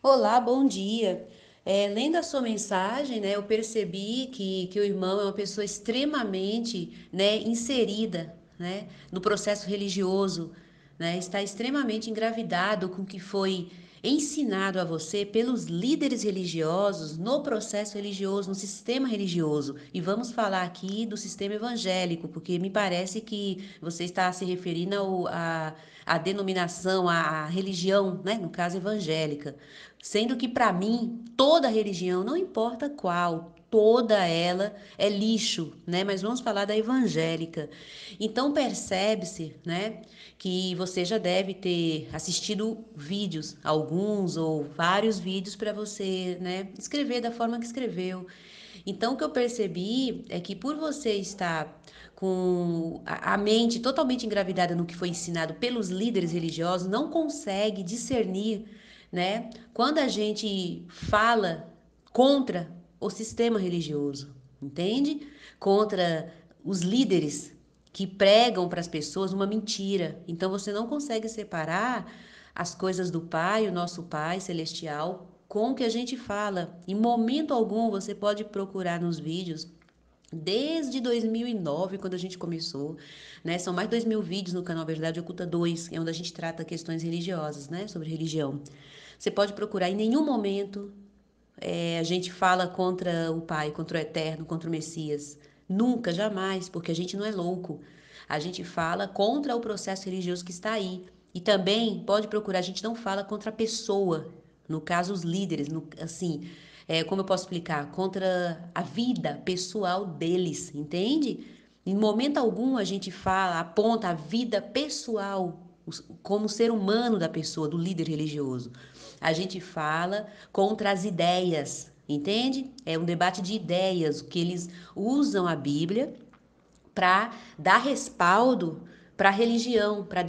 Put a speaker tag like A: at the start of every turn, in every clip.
A: Olá, bom dia. Lendo a sua mensagem, né, eu percebi que o irmão é uma pessoa extremamente, né, inserida, né, no processo religioso, né, está extremamente engravidado com o que foi ensinado a você pelos líderes religiosos no processo religioso, no sistema religioso. E vamos falar aqui do sistema evangélico, porque me parece que você está se referindo à denominação, à religião, né, no caso evangélica. Sendo que, para mim, toda religião, não importa qual, toda ela é lixo, né? Mas vamos falar da evangélica. Então, percebe-se, né, que você já deve ter assistido vídeos, alguns ou vários vídeos para você, né, escrever da forma que escreveu. Então, o que eu percebi é que por você estar com a mente totalmente engravidada no que foi ensinado pelos líderes religiosos, não consegue discernir, né? Quando a gente fala contra o sistema religioso, entende? Contra os líderes que pregam para as pessoas uma mentira. Então você não consegue separar as coisas do Pai, o nosso Pai celestial, com o que a gente fala. Em momento algum você pode procurar nos vídeos desde 2009, quando a gente começou, né? São mais de 2.000 vídeos no canal Verdade Oculta 2, é onde a gente trata questões religiosas, né? Sobre religião. Você pode procurar, em nenhum momento a gente fala contra o Pai, contra o Eterno, contra o Messias. Nunca, jamais, porque a gente não é louco. A gente fala contra o processo religioso que está aí. E também pode procurar, a gente não fala contra a pessoa, no caso, os líderes, assim, como eu posso explicar? Contra a vida pessoal deles, entende? Em momento algum a gente fala, aponta a vida pessoal como ser humano da pessoa, do líder religioso. A gente fala contra as ideias, entende? É um debate de ideias, que eles usam a Bíblia para dar respaldo para a religião, para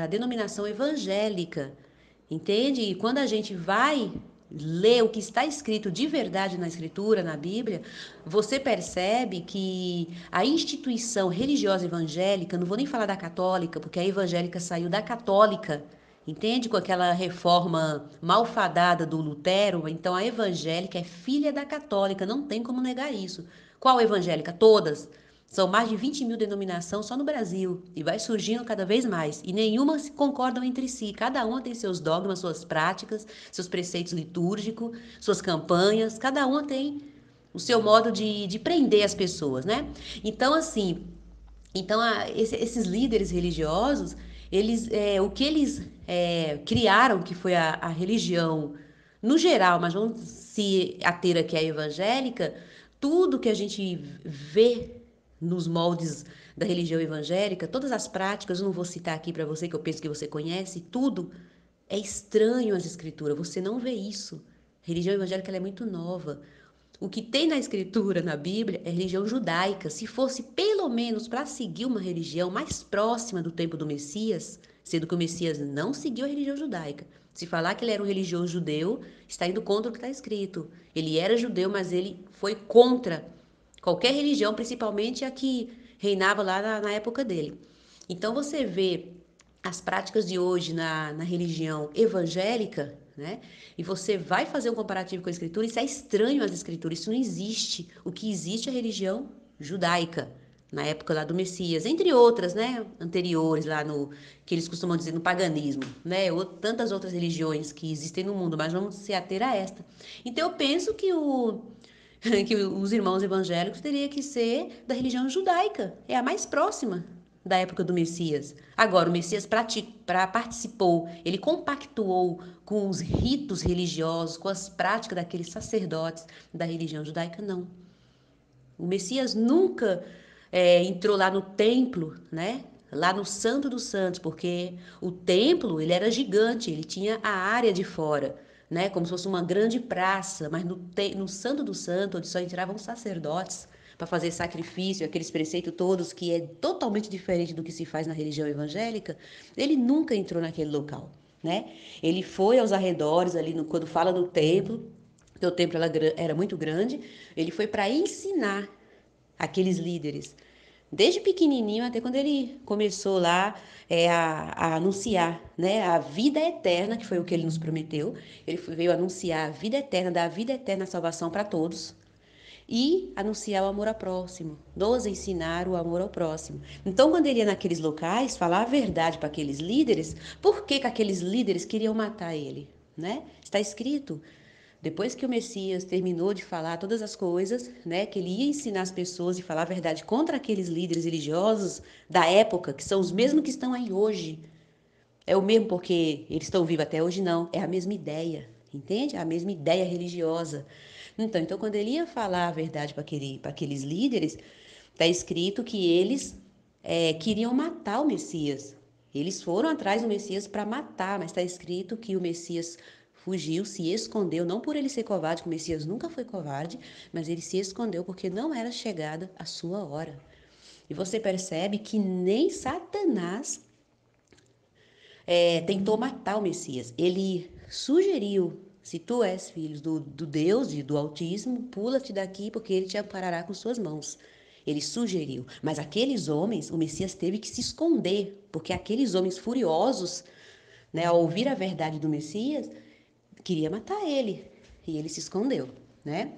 A: a denominação evangélica, entende? E quando a gente vai ler o que está escrito de verdade na Escritura, na Bíblia, você percebe que a instituição religiosa evangélica, não vou nem falar da católica, porque a evangélica saiu da católica, entende? Com aquela reforma malfadada do Lutero, então a evangélica é filha da católica, não tem como negar isso. Qual evangélica? Todas. São mais de 20.000 denominações só no Brasil e vai surgindo cada vez mais. E nenhuma se concordam entre si. Cada uma tem seus dogmas, suas práticas, seus preceitos litúrgicos, suas campanhas. Cada uma tem o seu modo de prender as pessoas, né? Então, assim, esses líderes religiosos, o que eles criaram, que foi a religião no geral, mas vamos se ater aqui à evangélica, tudo que a gente vê nos moldes da religião evangélica, todas as práticas, eu não vou citar aqui para você, que eu penso que você conhece, tudo é estranho às escrituras, você não vê isso. A religião evangélica ela é muito nova. O que tem na escritura, na Bíblia, é religião judaica. Se fosse pelo menos para seguir uma religião mais próxima do tempo do Messias, sendo que o Messias não seguiu a religião judaica. Se falar que ele era um religioso judeu, está indo contra o que está escrito. Ele era judeu, mas ele foi contra qualquer religião, principalmente a que reinava lá na época dele. Então você vê as práticas de hoje na religião evangélica, né? E você vai fazer um comparativo com a escritura, isso é estranho às escrituras, isso não existe. O que existe é a religião judaica, na época lá do Messias, entre outras, né, anteriores lá no que eles costumam dizer no paganismo, né, ou tantas outras religiões que existem no mundo, mas vamos se ater a esta. Então eu penso que que os irmãos evangélicos teria que ser da religião judaica, é a mais próxima da época do Messias. Agora, o Messias participou, ele compactuou com os ritos religiosos, com as práticas daqueles sacerdotes da religião judaica, não. O Messias nunca entrou lá no templo, né? Lá no Santo dos Santos, porque o templo ele era gigante, ele tinha a área de fora, né? Como se fosse uma grande praça, mas no Santo do Santo, onde só entravam sacerdotes para fazer sacrifício, aqueles preceitos todos que é totalmente diferente do que se faz na religião evangélica, ele nunca entrou naquele local, né? Ele foi aos arredores ali quando fala do templo, porque o templo era muito grande, ele foi para ensinar aqueles líderes, Desde pequenininho até quando ele começou lá a anunciar, né, a vida eterna, que foi o que ele nos prometeu. Veio anunciar a vida eterna, dar a vida eterna, a salvação para todos. E anunciar o amor ao próximo, nos ensinar o amor ao próximo. Então, quando ele ia naqueles locais, falar a verdade para aqueles líderes, por que aqueles líderes queriam matar ele? Né? Está escrito, depois que o Messias terminou de falar todas as coisas, né, que ele ia ensinar as pessoas e falar a verdade contra aqueles líderes religiosos da época, que são os mesmos que estão aí hoje. É o mesmo porque eles estão vivos até hoje, não. É a mesma ideia, entende? É a mesma ideia religiosa. Então quando ele ia falar a verdade para aqueles líderes, está escrito que eles queriam matar o Messias. Eles foram atrás do Messias para matar, mas está escrito que o Messias fugiu, se escondeu, não por ele ser covarde, que o Messias nunca foi covarde, mas ele se escondeu porque não era chegada a sua hora. E você percebe que nem Satanás tentou matar o Messias. Ele sugeriu: se tu és filho do Deus e do Altíssimo, pula-te daqui, porque ele te amparará com suas mãos. Ele sugeriu. Mas aqueles homens, o Messias teve que se esconder, porque aqueles homens furiosos, né, ao ouvir a verdade do Messias, queria matar ele. E ele se escondeu, né?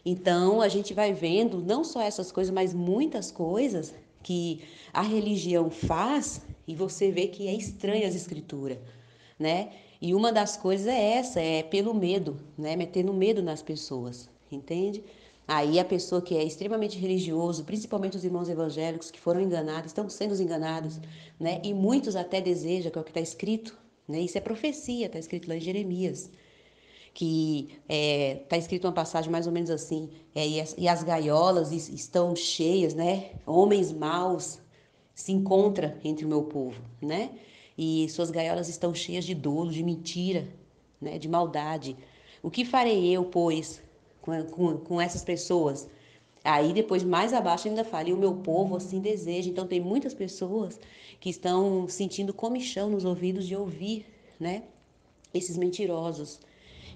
A: Então a gente vai vendo não só essas coisas, mas muitas coisas que a religião faz e você vê que é estranha as escrituras, né? E uma das coisas é essa, é pelo medo, né? Metendo medo nas pessoas, entende? Aí a pessoa que é extremamente religioso, principalmente os irmãos evangélicos que foram enganados, estão sendo enganados, né? E muitos até desejam, que é o que está escrito, né? Isso é profecia, está escrito lá em Jeremias, que está escrito uma passagem mais ou menos assim, e as gaiolas estão cheias, né? Homens maus se encontram entre o meu povo, né? E suas gaiolas estão cheias de dolo, de mentira, né? De maldade. O que farei eu, pois, com essas pessoas? Aí depois, mais abaixo, ainda fala, e o meu povo assim deseja. Então tem muitas pessoas que estão sentindo comichão nos ouvidos de ouvir, né? Esses mentirosos.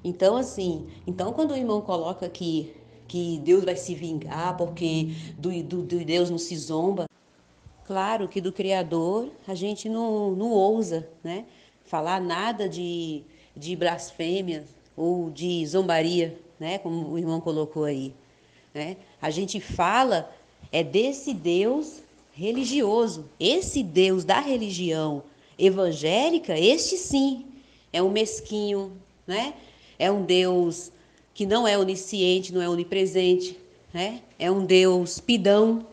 A: Então, assim, então quando o irmão coloca que Deus vai se vingar porque do Deus não se zomba, claro que do Criador a gente não ousa, né? Falar nada de blasfêmia ou de zombaria, né? Como o irmão colocou aí, né? A gente fala desse Deus religioso, esse Deus da religião evangélica, este sim é um mesquinho, né? É um Deus que não é onisciente, não é onipresente, né? É um Deus pidão,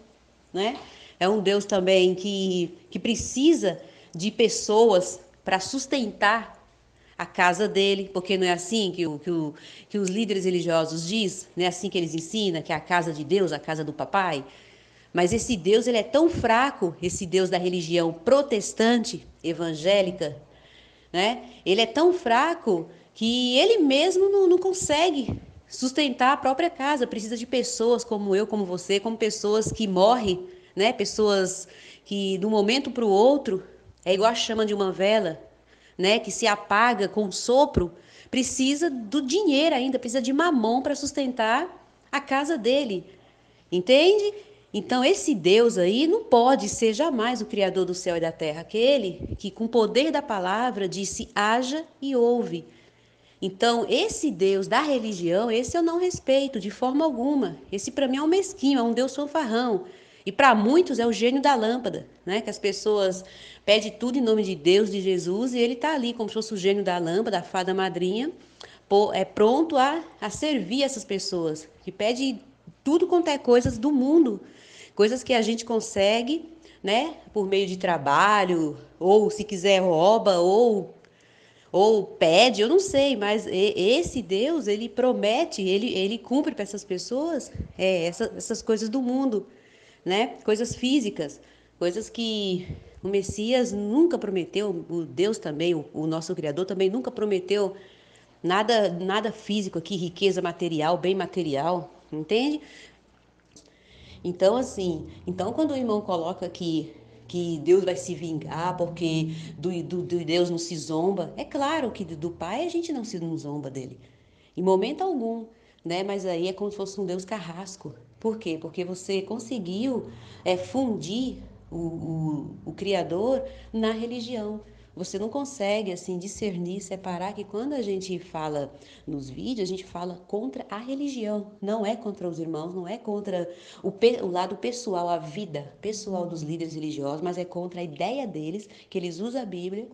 A: né? É um Deus também que precisa de pessoas para sustentar a casa dele, porque não é assim que os líderes religiosos diz, não é assim que eles ensinam, que é a casa de Deus, a casa do papai. Mas esse Deus, ele é tão fraco, esse Deus da religião protestante, evangélica, né? Ele é tão fraco que ele mesmo não consegue sustentar a própria casa. Precisa de pessoas como eu, como você, como pessoas que morrem, né? Pessoas que de um momento para o outro é igual a chama de uma vela, né? Que se apaga com um sopro. Precisa do dinheiro ainda, precisa de mamão para sustentar a casa dele. Entende? Então, esse Deus aí não pode ser jamais o Criador do céu e da terra, aquele que, com o poder da palavra, disse: haja e ouve. Então, esse Deus da religião, esse eu não respeito de forma alguma. Esse, para mim, é um mesquinho, é um Deus fanfarrão. E para muitos é o gênio da lâmpada, né? Que as pessoas pedem tudo em nome de Deus, de Jesus, e ele está ali como se fosse o gênio da lâmpada, a fada madrinha, pronto a servir essas pessoas, que pede tudo quanto é coisas do mundo, coisas que a gente consegue, né, por meio de trabalho, ou se quiser rouba, ou pede, eu não sei, mas esse Deus, ele promete, ele cumpre para essas pessoas essas coisas do mundo, né, coisas físicas, coisas que o Messias nunca prometeu, o Deus também, o nosso Criador também nunca prometeu nada físico aqui, riqueza material, bem material, entende? Então, assim, então quando o irmão coloca que Deus vai se vingar porque do Deus não se zomba, é claro que do Pai a gente não se não zomba dele, em momento algum, né? Mas aí é como se fosse um Deus carrasco. Por quê? Porque você conseguiu fundir o Criador na religião. Você não consegue, assim, discernir, separar que quando a gente fala nos vídeos, a gente fala contra a religião. Não é contra os irmãos, não é contra o lado pessoal, a vida pessoal dos líderes religiosos, mas é contra a ideia deles, que eles usam a Bíblia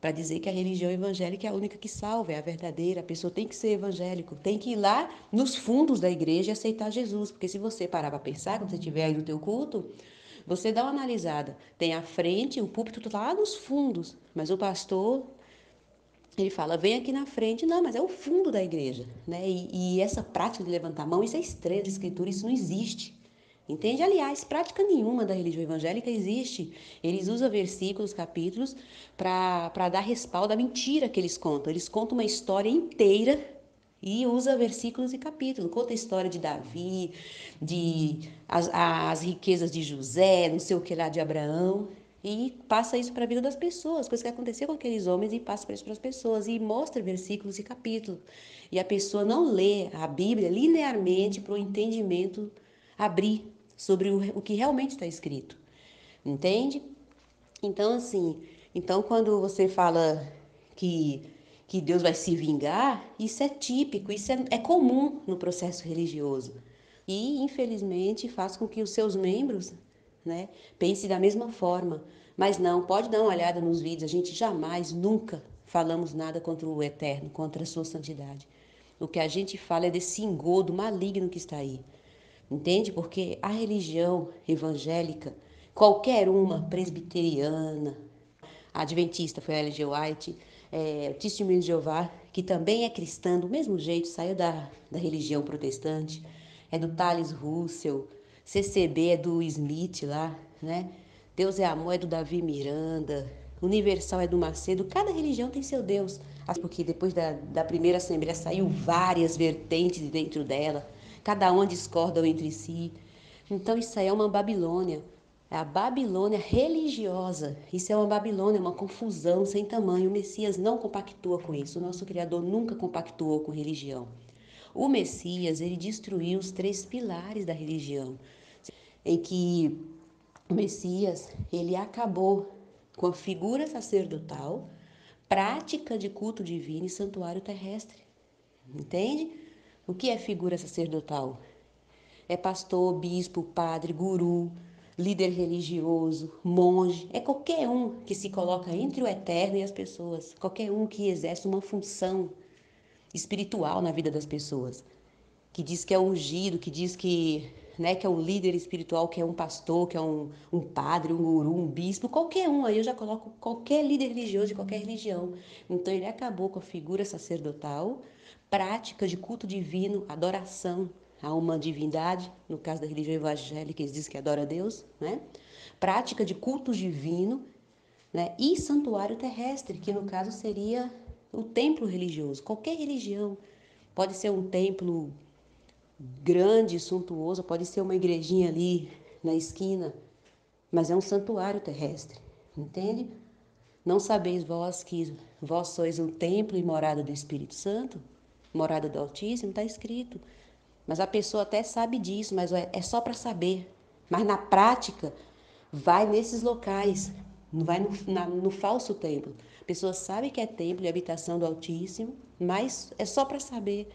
A: para dizer que a religião evangélica é a única que salva, é a verdadeira. A pessoa tem que ser evangélico, tem que ir lá nos fundos da igreja e aceitar Jesus. Porque se você parar para pensar, quando você estiver aí no teu culto, você dá uma analisada. Tem a frente, o púlpito está lá nos fundos, mas o pastor, ele fala, vem aqui na frente. Não, mas é o fundo da igreja, né? E essa prática de levantar a mão, isso é estranho da escritura, isso não existe. Entende? Aliás, prática nenhuma da religião evangélica existe. Eles usam versículos, capítulos, para dar respaldo à mentira que eles contam. Eles contam uma história inteira e usa versículos e capítulos. Conta a história de Davi, as riquezas de José, não sei o que lá de Abraão. E passa isso para a vida das pessoas, coisas que aconteceu com aqueles homens e passa isso para as pessoas. E mostra versículos e capítulos. E a pessoa não lê a Bíblia linearmente para o entendimento abrir sobre o que realmente está escrito. Entende? Então, assim, então quando você fala que, que Deus vai se vingar, isso é típico, isso é comum no processo religioso. E, infelizmente, faz com que os seus membros, né, pensem da mesma forma. Mas não, pode dar uma olhada nos vídeos, a gente jamais, nunca falamos nada contra o Eterno, contra a sua santidade. O que a gente fala é desse engodo maligno que está aí. Entende? Porque a religião evangélica, qualquer uma, presbiteriana, adventista foi a Ellen G. White, o Testemunho de Jeová, que também é cristã, do mesmo jeito, saiu da religião protestante, é do Thales Russell, CCB é do Smith lá, né? Deus é Amor é do Davi Miranda, Universal é do Macedo, cada religião tem seu Deus. Porque depois da primeira assembleia saiu várias vertentes dentro dela, cada uma discordam entre si. Então isso aí é uma Babilônia. É a Babilônia religiosa. Isso é uma Babilônia, uma confusão sem tamanho. O Messias não compactua com isso. O nosso Criador nunca compactuou com religião. O Messias, ele destruiu os 3 pilares da religião, em que o Messias, ele acabou com a figura sacerdotal, prática de culto divino e santuário terrestre. Entende? O que é figura sacerdotal? É pastor, bispo, padre, guru, líder religioso, monge, é qualquer um que se coloca entre o eterno e as pessoas, qualquer um que exerce uma função espiritual na vida das pessoas, que diz que é ungido, que diz que, né, que é um líder espiritual, que é um pastor, que é um padre, um guru, um bispo, qualquer um, aí eu já coloco qualquer líder religioso de qualquer religião. Então ele acabou com a figura sacerdotal, prática de culto divino, adoração a uma divindade, no caso da religião evangélica, eles dizem que adora a Deus, né? Prática de culto divino, né? E santuário terrestre, que no caso seria o templo religioso. Qualquer religião pode ser um templo grande, suntuoso, pode ser uma igrejinha ali na esquina, mas é um santuário terrestre, entende? Não sabeis vós que vós sois o templo e morada do Espírito Santo? Morada do Altíssimo, está escrito. Mas a pessoa até sabe disso, mas é só para saber. Mas na prática, vai nesses locais, não vai no falso templo. A pessoa sabe que é templo e habitação do Altíssimo, mas é só para saber.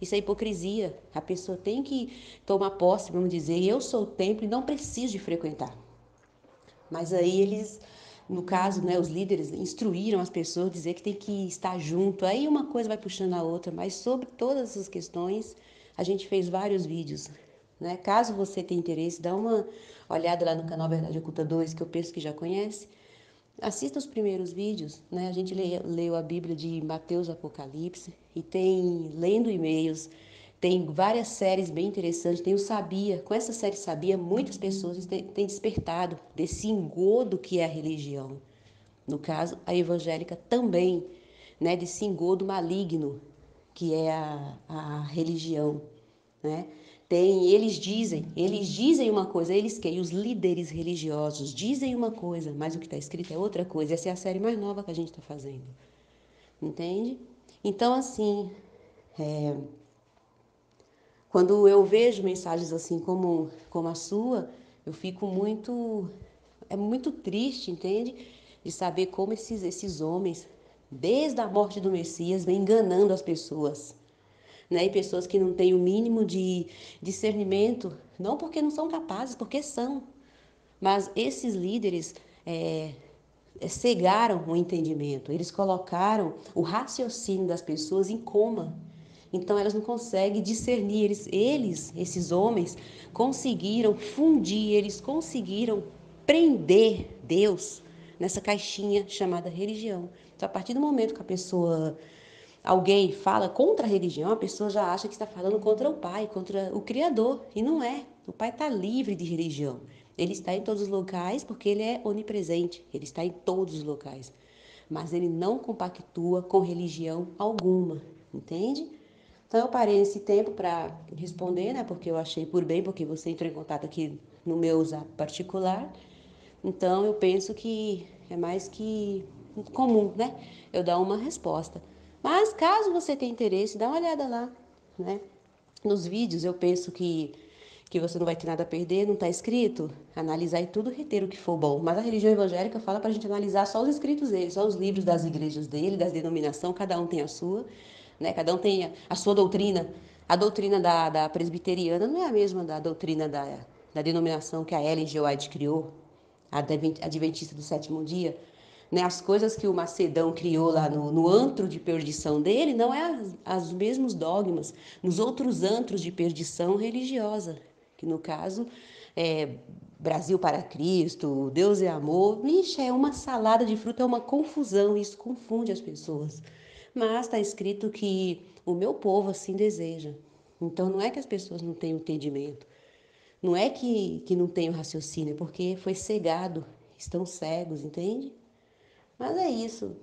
A: Isso é hipocrisia. A pessoa tem que tomar posse, vamos dizer, eu sou o templo e não preciso de frequentar. Mas aí eles, no caso, né, os líderes instruíram as pessoas a dizer que tem que estar junto. Aí uma coisa vai puxando a outra, mas sobre todas essas questões, a gente fez vários vídeos. Né? Caso você tenha interesse, dá uma olhada lá no canal Verdade Oculta 2, que eu penso que já conhece. Assista os primeiros vídeos, né? A gente leu a Bíblia de Mateus Apocalipse e tem lendo e-mails, tem várias séries bem interessantes, tem o Sabia. Com essa série Sabia, muitas pessoas têm despertado desse engodo que é a religião. No caso, a evangélica também, né? Desse engodo maligno que é a religião, né? Eles dizem uma coisa, eles quem? Os líderes religiosos dizem uma coisa, mas o que está escrito é outra coisa. Essa é a série mais nova que a gente está fazendo, entende? Então, assim, Quando eu vejo mensagens assim como a sua, eu fico muito triste, entende? De saber como esses homens, desde a morte do Messias, vêm enganando as pessoas, né? E pessoas que não têm o mínimo de discernimento, não porque não são capazes, porque são. Mas esses líderes cegaram o entendimento, eles colocaram o raciocínio das pessoas em coma. Então elas não conseguem discernir, esses homens, conseguiram fundir, eles conseguiram prender Deus nessa caixinha chamada religião. Então, a partir do momento que alguém fala contra a religião, a pessoa já acha que está falando contra o Pai, contra o Criador, e não é. O Pai está livre de religião. Ele está em todos os locais porque ele é onipresente, ele está em todos os locais. Mas ele não compactua com religião alguma, entende? Então eu parei esse tempo para responder, né? Porque eu achei por bem, porque você entrou em contato aqui no meu zap particular. Então eu penso que é mais que comum, né? Eu dar uma resposta. Mas caso você tenha interesse, dá uma olhada lá, né? Nos vídeos eu penso que você não vai ter nada a perder, não está escrito, analisar e tudo, reter o que for bom. Mas a religião evangélica fala para a gente analisar só os escritos dele, só os livros das igrejas dele, das denominações, cada um tem a sua, né? Cada um tem a sua doutrina. A doutrina da presbiteriana não é a mesma da doutrina da denominação que a Ellen G. White criou, a adventista do sétimo dia. Né, as coisas que o Macedão criou lá no antro de perdição dele não é os mesmos dogmas nos outros antros de perdição religiosa, que no caso é Brasil para Cristo, Deus é amor. Vixe, é uma salada de fruta, é uma confusão, isso confunde as pessoas. Mas está escrito que o meu povo assim deseja. Então não é que as pessoas não tenham entendimento, não é que não tenham raciocínio, é porque foi cegado, estão cegos, entende? Mas é isso.